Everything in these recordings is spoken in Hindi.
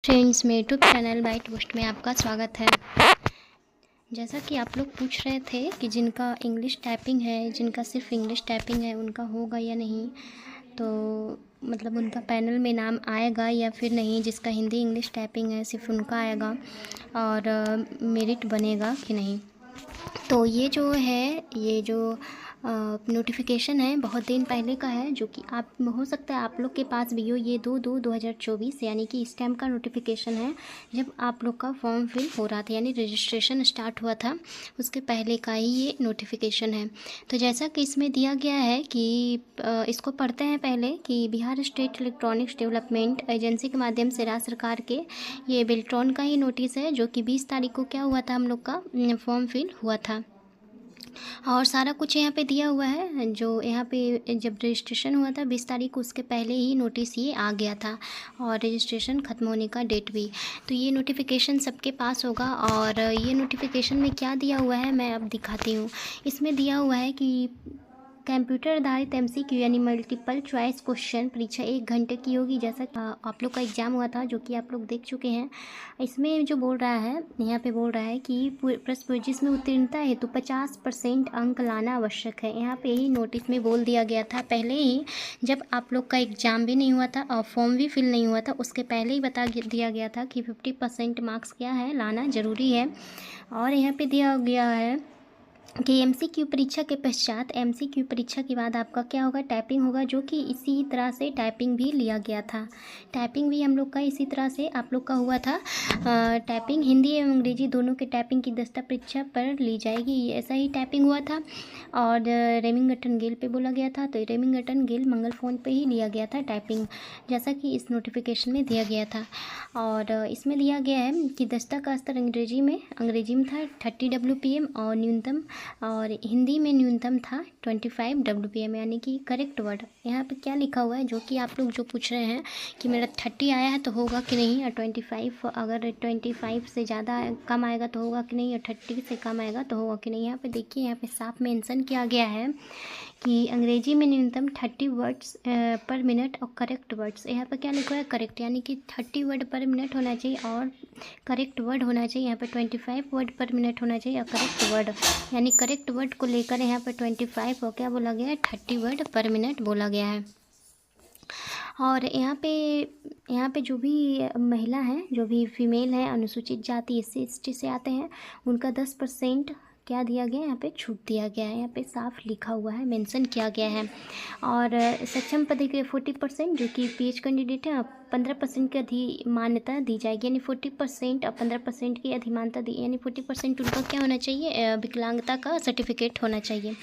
फ्रेंड्स, मेरे यूट्यूब चैनल बाइट पोस्ट में आपका स्वागत है। जैसा कि आप लोग पूछ रहे थे कि जिनका इंग्लिश टाइपिंग है, जिनका सिर्फ इंग्लिश टाइपिंग है, उनका होगा या नहीं, तो मतलब उनका पैनल में नाम आएगा या फिर नहीं। जिसका हिंदी इंग्लिश टाइपिंग है सिर्फ उनका आएगा और मेरिट बनेगा कि नहीं। तो ये जो नोटिफिकेशन है बहुत दिन पहले का है, जो कि आप हो सकता है आप लोग के पास भी हो। ये 2/2/2024 यानी कि इस टाइम का नोटिफिकेशन है, जब आप लोग का फॉर्म फिल हो रहा था यानी रजिस्ट्रेशन स्टार्ट हुआ था, उसके पहले का ही ये नोटिफिकेशन है। तो जैसा कि इसमें दिया गया है कि इसको पढ़ते हैं पहले कि Bihar state electronics development agency के माध्यम से राज्य सरकार के ये बेल्ट्रॉन का ही नोटिस है, जो कि 20 तारीख को क्या हुआ था, हम लोग का फॉर्म फिल हुआ था। और सारा कुछ यहाँ पे दिया हुआ है। जो यहाँ पे जब रजिस्ट्रेशन हुआ था 20 तारीख को, उसके पहले ही नोटिस ये आ गया था और रजिस्ट्रेशन ख़त्म होने का डेट भी। तो ये नोटिफिकेशन सबके पास होगा। और ये नोटिफिकेशन में क्या दिया हुआ है मैं अब दिखाती हूँ। इसमें दिया हुआ है कि कंप्यूटर आधारित MCQ यानी मल्टीपल चॉइस क्वेश्चन परीक्षा 1 घंटे की होगी। जैसा आप लोग का एग्ज़ाम हुआ था, जो कि आप लोग देख चुके हैं। इसमें जो बोल रहा है, यहाँ पे बोल रहा है कि प्रश्न जिसमें उत्तीर्णता हेतु 50% अंक लाना आवश्यक है। यहाँ पे ही नोटिस में बोल दिया गया था पहले ही, जब आप लोग का एग्ज़ाम भी नहीं हुआ था और फॉर्म भी फिल नहीं हुआ था, उसके पहले ही बता दिया गया था कि 50% मार्क्स क्या है लाना ज़रूरी है। और यहाँ पे दिया गया है कि MCQ परीक्षा के पश्चात, MCQ परीक्षा के बाद आपका क्या होगा, टाइपिंग होगा, जो कि इसी तरह से टाइपिंग भी लिया गया था। टाइपिंग भी हम लोग का इसी तरह से आप लोग का हुआ था। टाइपिंग हिंदी एवं अंग्रेजी दोनों के टाइपिंग की दस्ता परीक्षा पर ली जाएगी, ऐसा ही टाइपिंग हुआ था। और रेमिंगटन गेल पे बोला गया था, तो रेमिंगटन गेल मंगल फ़ोन पे ही लिया गया था टाइपिंग, जैसा कि इस नोटिफिकेशन में दिया गया था। और इसमें दिया गया है कि दस्ता का स्तर अंग्रेजी में था 30 WPM और न्यूनतम, और हिंदी में न्यूनतम था 25 WPM यानी कि करेक्ट वर्ड। यहाँ पे क्या लिखा हुआ है, जो कि आप लोग जो पूछ रहे हैं कि मेरा 30 आया है तो होगा कि नहीं, और 25 अगर 25 से ज़्यादा कम आएगा तो होगा कि नहीं, और 30 से कम आएगा तो होगा कि नहीं। यहाँ पे देखिए, यहाँ पे साफ मेंशन किया गया है कि अंग्रेजी में न्यूनतम 30 वर्ड्स पर मिनट और करेक्ट वर्ड्स। यहाँ पर क्या लिखा है, करेक्ट, यानी कि 30 वर्ड पर मिनट होना चाहिए और करेक्ट वर्ड होना चाहिए। यहाँ पर 25 वर्ड पर मिनट होना चाहिए और करेक्ट वर्ड, यानी करेक्ट वर्ड को लेकर यहाँ पर 25 और क्या बोला गया है, 30 वर्ड पर मिनट बोला गया है। और यहाँ पे जो भी महिला हैं, जो भी फीमेल हैं, अनुसूचित जाति SC ST से आते हैं, उनका 10% क्या दिया गया है, यहाँ पे छूट दिया गया है। यहाँ पे साफ लिखा हुआ है, मेंशन किया गया है। और सक्षम पद के 40% जो कि PH कैंडिडेट है, 15% की अधिमान्यता दी जाएगी, यानी 40% और 15% की अधिमानता दी, यानी 40% उनका क्या होना चाहिए, विकलांगता का सर्टिफिकेट होना चाहिए।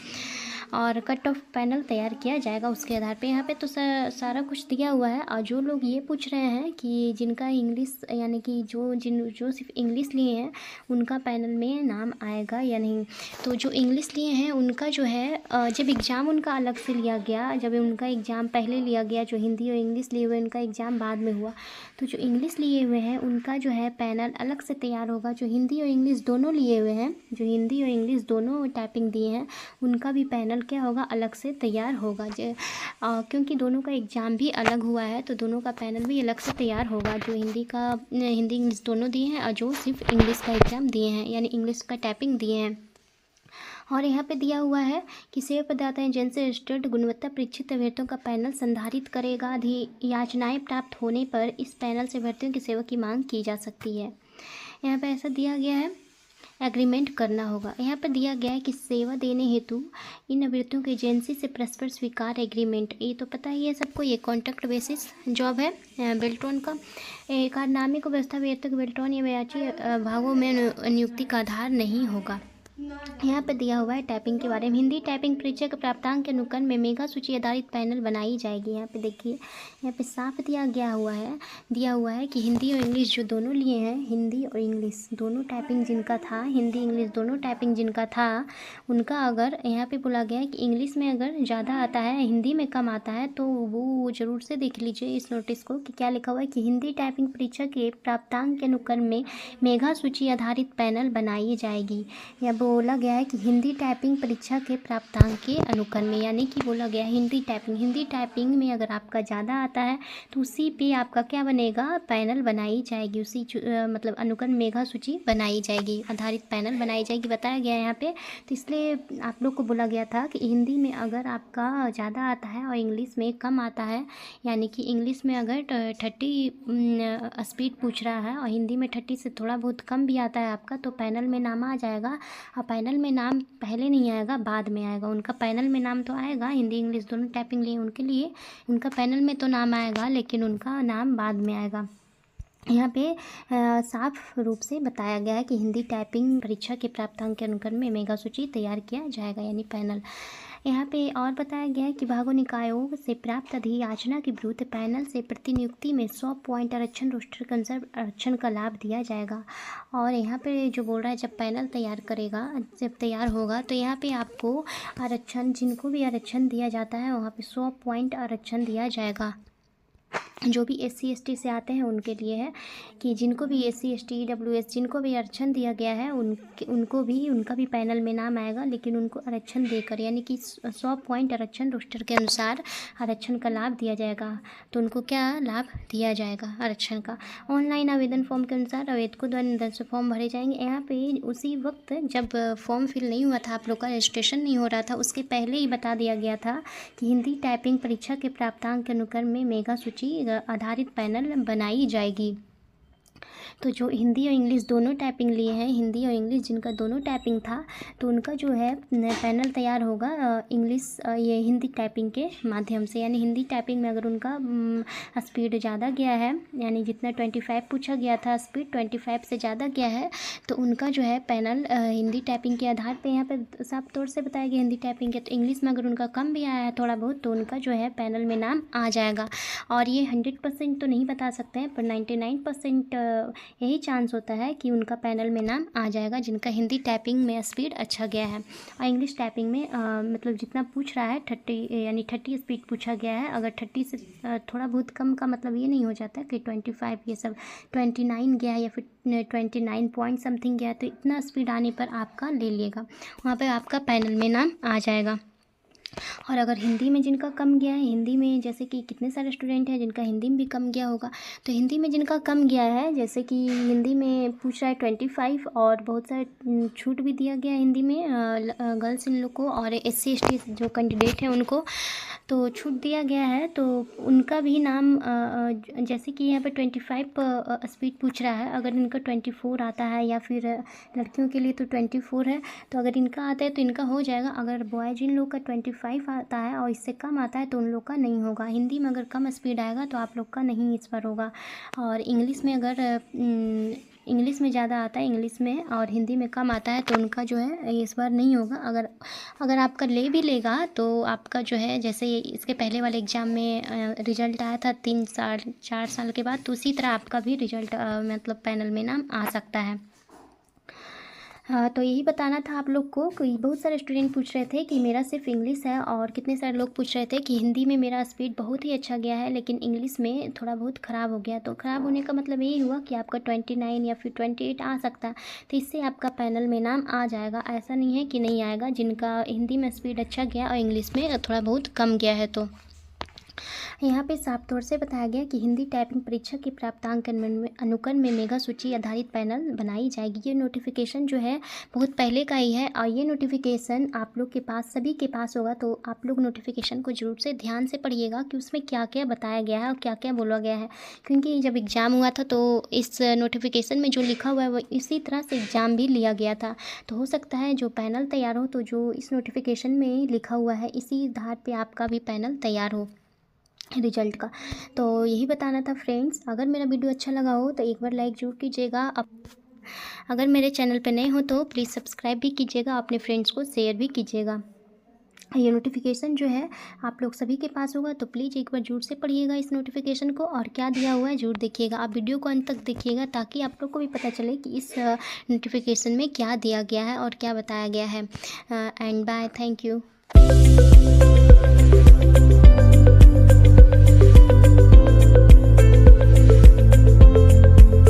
और कट ऑफ पैनल तैयार किया जाएगा उसके आधार पे। यहाँ पे तो सारा कुछ दिया हुआ है। और जो लोग ये पूछ रहे हैं कि जिनका इंग्लिश, यानी कि जो सिर्फ इंग्लिश लिए हैं, उनका पैनल में नाम आएगा या नहीं, तो जो इंग्लिश लिए हैं उनका जो है, जब एग्ज़ाम उनका अलग से लिया गया, जब उनका एग्ज़ाम पहले लिया गया, जो हिंदी और इंग्लिश लिए हुए उनका एग्ज़ाम बाद में हुआ, तो जो इंग्लिश लिए हुए हैं उनका जो है पैनल अलग से तैयार होगा। जो हिंदी और इंग्लिश दोनों लिए हुए हैं, जो हिंदी और इंग्लिश दोनों टाइपिंग दिए हैं, उनका भी पैनल क्या होगा, अलग से तैयार होगा। क्योंकि दोनों का एग्ज़ाम भी अलग हुआ है, तो दोनों का पैनल भी अलग से तैयार होगा। जो हिंदी इंग्लिश दोनों दिए हैं और जो सिर्फ इंग्लिश का एग्ज़ाम दिए हैं, यानी इंग्लिश का टाइपिंग दिए हैं। और यहाँ पे दिया हुआ है कि सेवा प्रदाता एजेंसी रजिस्टर्ड गुणवत्ता परीक्षित अभ्यर्थियों का पैनल संधारित करेगा। याचनाएं प्राप्त होने पर इस पैनल से अभ्यर्थियों की सेवा की मांग की जा सकती है। यहाँ पे ऐसा दिया गया है, एग्रीमेंट करना होगा। यहाँ पर दिया गया है कि सेवा देने हेतु इन अभ्यर्थियों की एजेंसी से परस्पर स्वीकार एग्रीमेंट, ये तो पता ही है सबको, ये कॉन्ट्रैक्ट बेसिस जॉब है बेल्ट्रॉन का। कार्डनामे व्यवस्था अभ्यर्थियों बेल्ट्रॉन या व्याची भागों में नियुक्ति का आधार नहीं होगा। यहाँ पे दिया हुआ है टाइपिंग के बारे में, हिंदी टाइपिंग परीक्षा के प्राप्तांक के अनुकरण में मेगा सूची आधारित पैनल बनाई जाएगी। यहाँ पे देखिए, यहाँ पे साफ दिया हुआ है कि हिंदी और इंग्लिश जो दोनों लिए हैं, हिंदी और इंग्लिश दोनों टाइपिंग जिनका था, हिंदी इंग्लिश दोनों टाइपिंग जिनका था, उनका अगर यहाँ पे बोला गया है कि इंग्लिश में अगर ज़्यादा आता है, हिंदी में कम आता है, तो वो ज़रूर से देख लीजिए इस नोटिस को कि क्या लिखा हुआ है कि हिंदी टाइपिंग परीक्षा के प्राप्तांक के अनुकरण में मेगा सूची आधारित पैनल बनाई जाएगी। या वो बोला गया है कि हिंदी टाइपिंग परीक्षा के प्राप्तांक के अनुक्रम में, यानी कि बोला गया है हिंदी टाइपिंग में अगर आपका ज़्यादा आता है तो उसी पे आपका क्या बनेगा, पैनल बनाई जाएगी, उसी मतलब अनुक्रम मेधा सूची बनाई जाएगी, आधारित पैनल बनाई जाएगी, बताया गया है यहाँ पे। तो इसलिए आप लोग को बोला गया था कि हिंदी में अगर आपका ज़्यादा आता है और इंग्लिश में कम आता है, यानी कि इंग्लिश में अगर 30 स्पीड पूछ रहा है और हिंदी में 30 से थोड़ा बहुत कम भी आता है आपका, तो पैनल में नाम आ जाएगा। और पैनल में नाम पहले नहीं आएगा, बाद में आएगा। उनका पैनल में नाम तो आएगा, हिंदी इंग्लिश दोनों टाइपिंग लिए उनके लिए उनका पैनल में तो नाम आएगा, लेकिन उनका नाम बाद में आएगा। यहाँ पे साफ रूप से बताया गया है कि हिंदी टाइपिंग परीक्षा के प्राप्तांक के अनुक्रम में मेगा सूची तैयार किया जाएगा, यानी पैनल। यहाँ पे और बताया गया है कि भागों निकायों से प्राप्त अधियाचना के विरुद्ध पैनल से प्रतिनियुक्ति में 100 पॉइंट आरक्षण रोस्टर के अनुसार आरक्षण का लाभ दिया जाएगा। और यहाँ पे जो बोल रहा है जब पैनल तैयार करेगा, जब तैयार होगा तो यहाँ पे आपको आरक्षण, जिनको भी आरक्षण दिया जाता है वहाँ पे 100 पॉइंट आरक्षण दिया जाएगा। जो भी SC ST से आते हैं उनके लिए है कि जिनको भी SC ST EWS जिनको भी आरक्षण दिया गया है उनको भी उनका भी पैनल में नाम आएगा, लेकिन उनको आरक्षण देकर, यानी कि 100 पॉइंट आरक्षण रोस्टर के अनुसार आरक्षण का लाभ दिया जाएगा। तो उनको क्या लाभ दिया जाएगा आरक्षण का। ऑनलाइन आवेदन फॉर्म के अनुसार आवेदकों द्वारा निर्धारित फॉर्म भरे जाएंगे। यहाँ पे उसी वक्त जब फॉर्म फिल नहीं हुआ था, आप लोग का रजिस्ट्रेशन नहीं हो रहा था, उसके पहले ही बता दिया गया था कि हिंदी टाइपिंग परीक्षा के प्राप्तांक के अनुक्रम में मेगा सूची आधारित पैनल बनाई जाएगी। तो जो हिंदी और इंग्लिश दोनों टाइपिंग लिए हैं, हिंदी और इंग्लिश जिनका दोनों टाइपिंग था, तो उनका जो है पैनल तैयार होगा इंग्लिश ये हिंदी टाइपिंग के माध्यम से। यानी हिंदी टाइपिंग में अगर उनका स्पीड ज़्यादा गया है, यानी जितना 25 पूछा गया था स्पीड 25 से ज़्यादा गया है, तो उनका जो है पैनल हिंदी टाइपिंग के आधार पे यहाँ पे साफ तौर से बताया गया हिंदी टाइपिंग के। तो इंग्लिश में अगर उनका कम भी आया है थोड़ा बहुत, तो उनका जो है पैनल में नाम आ जाएगा। और ये 100% तो नहीं बता सकते हैं, पर 99% यही चांस होता है कि उनका पैनल में नाम आ जाएगा, जिनका हिंदी टाइपिंग में स्पीड अच्छा गया है। और इंग्लिश टाइपिंग में मतलब जितना पूछ रहा है 30, यानी 30 स्पीड पूछा गया है। अगर 30 से थोड़ा बहुत कम का मतलब ये नहीं हो जाता कि 25 ये सब 29 गया है या फिर 29 पॉइंट समथिंग गया है, तो इतना स्पीड आने पर आपका ले लिएगा, वहाँ पर आपका पैनल में नाम आ जाएगा। और अगर हिंदी में जिनका कम गया है, हिंदी में जैसे कि कितने सारे स्टूडेंट हैं जिनका हिंदी में भी कम गया होगा, तो हिंदी में जिनका कम गया है, जैसे कि हिंदी में पूछ रहा है 25 और बहुत सारे छूट भी दिया गया हिंदी में गर्ल्स इन लोग को और SC ST जो कैंडिडेट हैं उनको तो छूट दिया गया है। तो उनका भी नाम जैसे कि यहाँ पे 25 स्पीड पूछ रहा है, अगर इनका 24 आता है या फिर लड़कियों के लिए तो 24 है, तो अगर इनका आता है तो इनका हो जाएगा। अगर बॉयज इन लोग का 25 आता है और इससे कम आता है तो उन लोग का नहीं होगा। हिंदी में अगर कम स्पीड आएगा तो आप लोग का नहीं इस पर होगा। और इंग्लिश में अगर इंग्लिश में ज़्यादा आता है इंग्लिश में और हिंदी में कम आता है तो उनका जो है इस बार नहीं होगा। अगर आपका ले भी लेगा तो आपका जो है जैसे इसके पहले वाले एग्ज़ाम में रिज़ल्ट आया था 4 साल के बाद, तो उसी तरह आपका भी रिज़ल्ट मतलब पैनल में नाम आ सकता है। तो यही बताना था आप लोग को कि बहुत सारे स्टूडेंट पूछ रहे थे कि मेरा सिर्फ इंग्लिश है और कितने सारे लोग पूछ रहे थे कि हिंदी में मेरा स्पीड बहुत ही अच्छा गया है लेकिन इंग्लिश में थोड़ा बहुत ख़राब हो गया। तो ख़राब होने का मतलब यही हुआ कि आपका 29 या फिर 28 आ सकता है, तो इससे आपका पैनल में नाम आ जाएगा। ऐसा नहीं है कि नहीं आएगा जिनका हिंदी में स्पीड अच्छा गया और इंग्लिश में थोड़ा बहुत कम गया है। तो यहाँ पे साफ तौर से बताया गया कि हिंदी टाइपिंग परीक्षा के प्राप्तांक अनुक्रम में मेगा सूची आधारित पैनल बनाई जाएगी। ये नोटिफिकेशन जो है बहुत पहले का ही है और ये नोटिफिकेशन आप लोग के पास सभी के पास होगा, तो आप लोग नोटिफिकेशन को जरूर से ध्यान से पढ़िएगा कि उसमें क्या क्या बताया गया है और क्या क्या बोला गया है। क्योंकि जब एग्ज़ाम हुआ था तो इस नोटिफिकेशन में जो लिखा हुआ है वो इसी तरह से एग्ज़ाम भी लिया गया था। तो हो सकता है जो पैनल तैयार हो तो जो इस नोटिफिकेशन में लिखा हुआ है इसी आधार पर आपका भी पैनल तैयार हो रिजल्ट का। तो यही बताना था फ्रेंड्स। अगर मेरा वीडियो अच्छा लगा हो तो एक बार लाइक जरूर कीजिएगा। अगर मेरे चैनल पर नए हो तो प्लीज़ सब्सक्राइब भी कीजिएगा, अपने फ्रेंड्स को शेयर भी कीजिएगा। ये नोटिफिकेशन जो है आप लोग सभी के पास होगा, तो प्लीज़ एक बार जरूर से पढ़िएगा इस नोटिफिकेशन को और क्या दिया हुआ है जरूर देखिएगा। आप वीडियो को अंत तक देखिएगा ताकि आप लोग को भी पता चले कि इस नोटिफिकेशन में क्या दिया गया है और क्या बताया गया है। And bye, thank you.